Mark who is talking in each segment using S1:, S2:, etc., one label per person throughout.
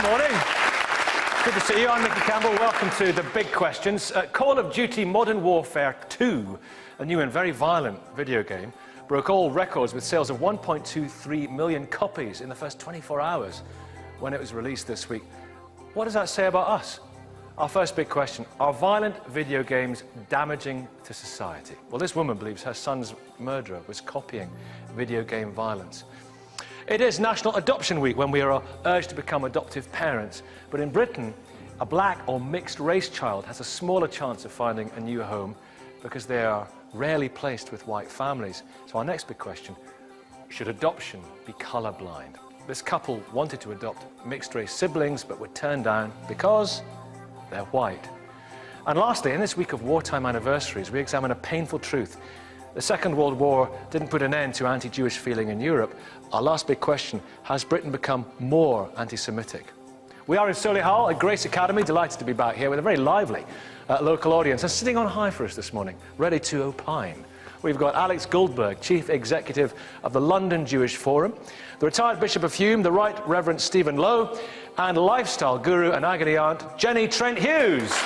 S1: morning. Good to see you. I'm Nicky Campbell. Welcome to The Big Questions. Call of Duty Modern Warfare 2, a new and very violent video game, broke all records with sales of 1.23 million copies in the first 24 hours when it was released this week. What does that say about us? Our first big question, are violent video games damaging to society? Well, this woman believes her son's murderer was copying video game violence. It is National Adoption Week when we are urged to become adoptive parents. But in Britain, a black or mixed race child has a smaller chance of finding a new home because they are rarely placed with white families. So our next big question, should adoption be colourblind? This couple wanted to adopt mixed race siblings but were turned down because they're white. And lastly, in this week of wartime anniversaries, we examine a painful truth. The Second World War didn't put an end to anti-Jewish feeling in Europe. Our last big question, has Britain become more anti-Semitic? We are in Solihull at Grace Academy, delighted to be back here with a very lively local audience. And sitting on high for us this morning, ready to opine, we've got Alex Goldberg, Chief Executive of the London Jewish Forum, the retired Bishop of Hume, the Right Reverend Stephen Lowe, and lifestyle guru and agony aunt, Jenny Trent Hughes.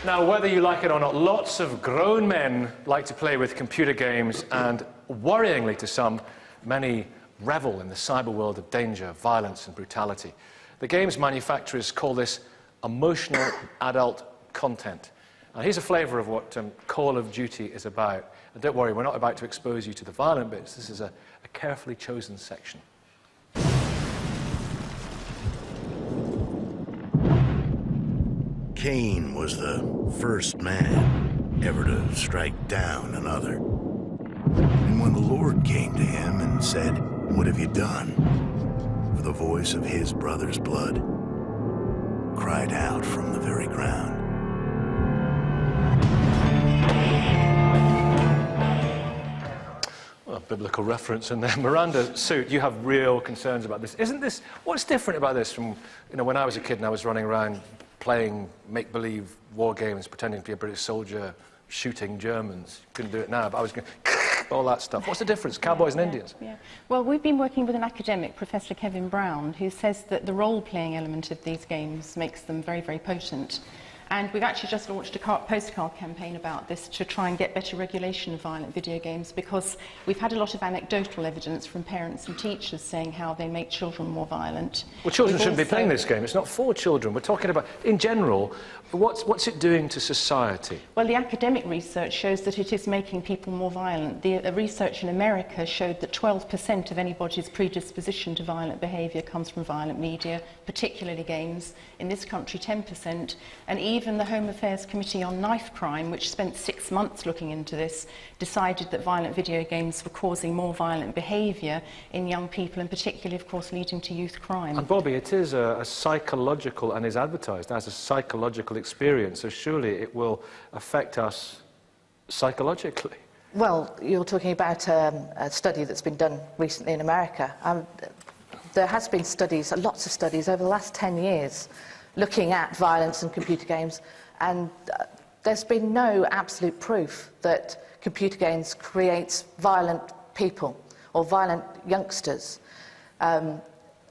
S1: Now, whether you like it or not, lots of grown men like to play with computer games, and worryingly to some, many revel in the cyber world of danger, violence and brutality. The games manufacturers call this emotional adult content. Now, here's a flavour of what Call of Duty is about. And don't worry, we're not about to expose you to the violent bits. This is a carefully chosen section.
S2: Cain was the first man ever to strike down another. And when the Lord came to him and said, "What have you done?" For the voice of his brother's blood cried out from the very ground.
S1: Well, biblical reference in there. Miranda Suit, you have real concerns about this. Isn't this, what's different about this from, when I was a kid and I was running around playing make-believe war games, pretending to be a British soldier, shooting Germans? Couldn't do it now, but I was going all that stuff. What's the difference, cowboys and Indians?
S3: Yeah. Well, we've been working with an academic, Professor Kevin Brown, who says that the role-playing element of these games makes them very, very potent. And we've actually just launched a postcard campaign about this to try and get better regulation of violent video games, because we've had a lot of anecdotal evidence from parents and teachers saying how they make children more violent.
S1: Well, children shouldn't be playing this game. It's not for children. We're talking about, in general, what's it doing to society?
S3: Well, the academic research shows that it is making people more violent. The research in America showed that 12% of anybody's predisposition to violent behaviour comes from violent media, particularly games. In this country, 10%. And even the Home Affairs Committee on Knife Crime, which spent 6 months looking into this, decided that violent video games were causing more violent behaviour in young people, and particularly, of course, leading to youth crime.
S1: And Bobby, it is a psychological, and is advertised as a psychological experience, so surely it will affect us psychologically.
S4: Well, you're talking about a study that's been done recently in America. There has been studies, lots of studies over the last 10 years, looking at violence in computer games, and there's been no absolute proof that computer games creates violent people or violent youngsters. Over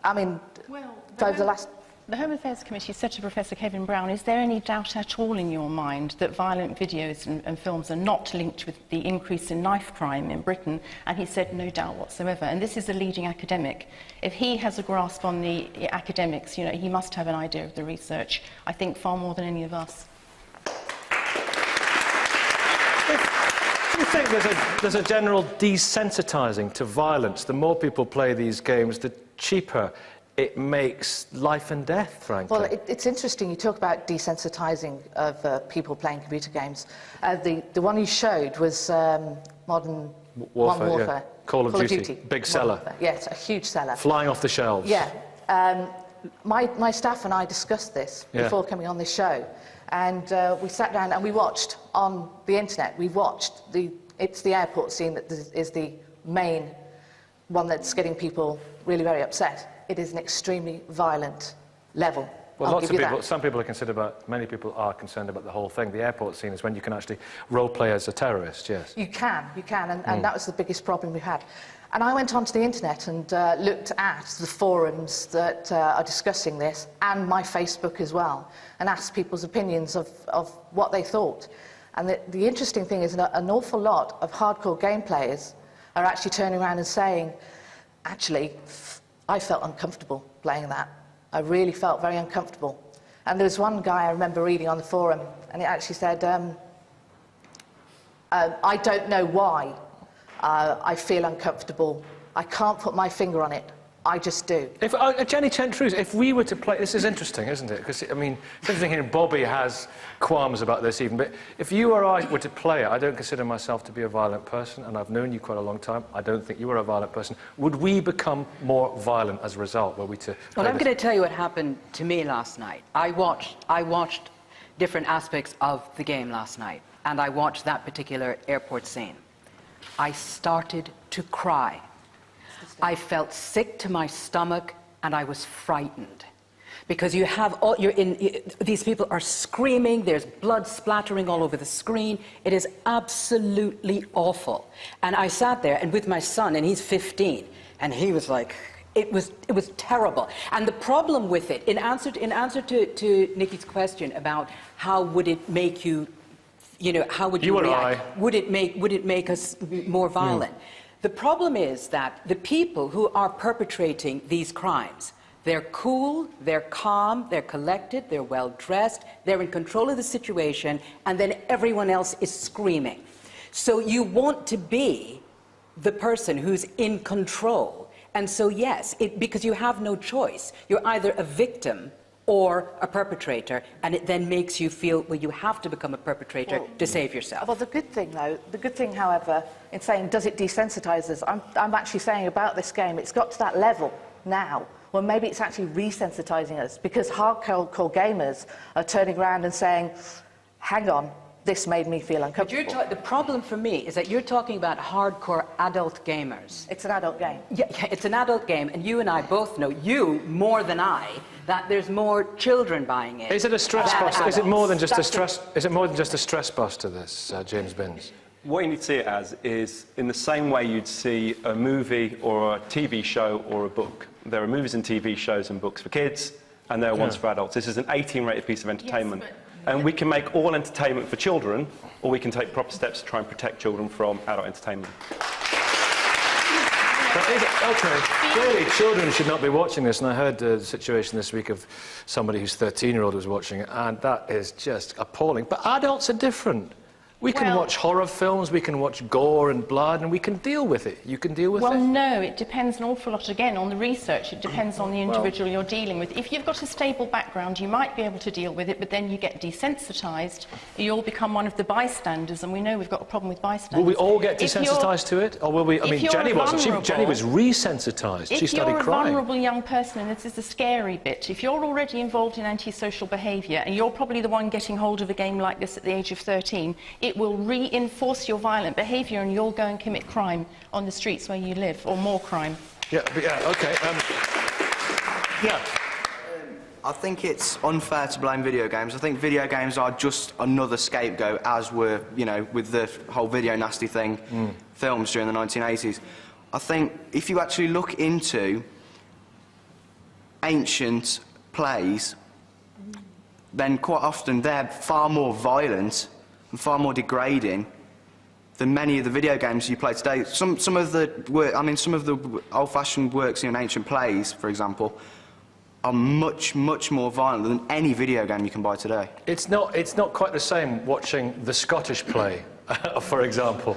S4: the last...
S3: The Home Affairs Committee said to Professor Kevin Brown, is there any doubt at all in your mind that violent videos and films are not linked with the increase in knife crime in Britain? And he said, no doubt whatsoever. And this is a leading academic. If he has a grasp on the academics, he must have an idea of the research, I think far more than any of us.
S1: Do you think there's a general desensitising to violence? The more people play these games, the cheaper it makes life and death, frankly.
S4: Well, it's interesting you talk about desensitising of people playing computer games. The one you showed was Modern Warfare.
S1: Yeah. Call of Duty. Big seller.
S4: Yes, a huge seller.
S1: Flying off the shelves.
S4: Yeah. My staff and I discussed this before coming on this show, and we sat down and we watched on the internet. We watched it's the airport scene that is the main one that's getting people really very upset. It is an extremely violent level
S1: Well,
S4: I'll give you that.
S1: some people are concerned about, many people are concerned about the whole thing. The airport scene is when you can actually role play as a terrorist, yes.
S4: You can, and that was the biggest problem we had. And I went onto the internet and looked at the forums that are discussing this, and my Facebook as well, and asked people's opinions of what they thought. And the interesting thing is an awful lot of hardcore game players are actually turning around and saying, actually, I felt uncomfortable playing that. I really felt very uncomfortable. And there was one guy I remember reading on the forum, and it actually said, I don't know why I feel uncomfortable. I can't put my finger on it. I just do.
S1: If, Jenny Chentrews, if we were to play... This is interesting, isn't it? Because, I mean, it's interesting hearing Bobby has qualms about this even, but if you or I were to play it, I don't consider myself to be a violent person, and I've known you quite a long time. I don't think you are a violent person. Would we become more violent as a result, were we to...
S5: Well, I'm going to tell you what happened to me last night. I watched different aspects of the game last night, and I watched that particular airport scene. I started to cry. I felt sick to my stomach, and I was frightened. Because you have all, these people are screaming, there's blood splattering all over the screen. It is absolutely awful. And I sat there, and with my son, and he's 15, and he was like, it was terrible. And the problem with it, in answer to Nikki's question about how would it make you, how would you react? Would it make us more violent? The problem is that the people who are perpetrating these crimes, they're cool, they're calm, they're collected, they're well-dressed, they're in control of the situation, and then everyone else is screaming. So you want to be the person who's in control. And so, yes, because you have no choice. You're either a victim or a perpetrator, and it then makes you feel, well, you have to become a perpetrator to save yourself.
S4: Well, the good thing, however, in saying, does it desensitise us, I'm actually saying about this game, it's got to that level now, where maybe it's actually resensitising us, because hardcore gamers are turning around and saying, hang on, this made me feel uncomfortable.
S5: But the problem for me is that you're talking about hardcore adult gamers.
S4: It's an adult game.
S5: Yeah, it's an adult game, and you and I both know, you more than I, that there's more children buying it.
S1: Is it a stress buster? Is it more than just a stress? Is it more than just a stress buster? This James Binns.
S6: What you need to see it as is in the same way you'd see a movie or a TV show or a book. There are movies and TV shows and books for kids, and there are ones for adults. This is an 18-rated piece of entertainment. Yes, and we can make all entertainment for children, or we can take proper steps to try and protect children from adult entertainment.
S1: Okay, clearly children should not be watching this, and I heard the situation this week of somebody whose 13-year-old was watching it, and that is just appalling. But adults are different. We can watch horror films, we can watch gore and blood, and we can deal with it. You can deal with it?
S3: Well, no, it depends an awful lot, again, on the research. It depends on the individual you're dealing with. If you've got a stable background, you might be able to deal with it, but then you get desensitised, you'll become one of the bystanders, and we know we've got a problem with bystanders.
S1: Will we all get desensitised to it? Or will we... I mean, Jenny wasn't. Jenny was resensitised. She started crying.
S3: If you're a vulnerable young person, and this is the scary bit, if you're already involved in antisocial behaviour, and you're probably the one getting hold of a game like this at the age of 13, it will reinforce your violent behaviour, and you'll go and commit crime on the streets where you live, or more crime.
S1: Yeah, okay.
S7: I think it's unfair to blame video games. I think video games are just another scapegoat, as were, with the whole video nasty thing, films during the 1980s. I think if you actually look into ancient plays, then quite often they're far more violent and far more degrading than many of the video games you play today. Some of the old-fashioned works in ancient plays, for example, are much more violent than any video game you can buy today.
S1: It's not quite the same watching the Scottish play, for example,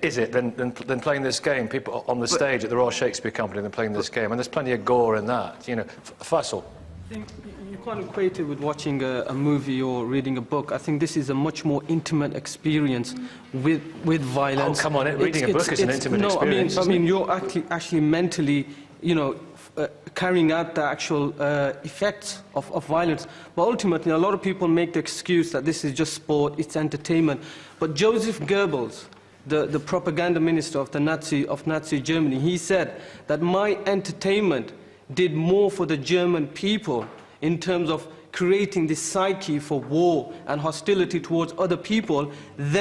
S1: is it, than playing this game? People on the stage at the Royal Shakespeare Company than playing this game, and there's plenty of gore in that. Faisal.
S8: I think you can't equate it with watching a movie or reading a book. I think this is a much more intimate experience with violence.
S1: Oh, come on, reading a book is an intimate experience.
S8: I mean, you're actually mentally, carrying out the actual effects of violence. But ultimately, a lot of people make the excuse that this is just sport, it's entertainment. But Joseph Goebbels, the propaganda minister of Nazi Germany, he said that my entertainment did more for the German people in terms of creating this psyche for war and hostility towards other people, then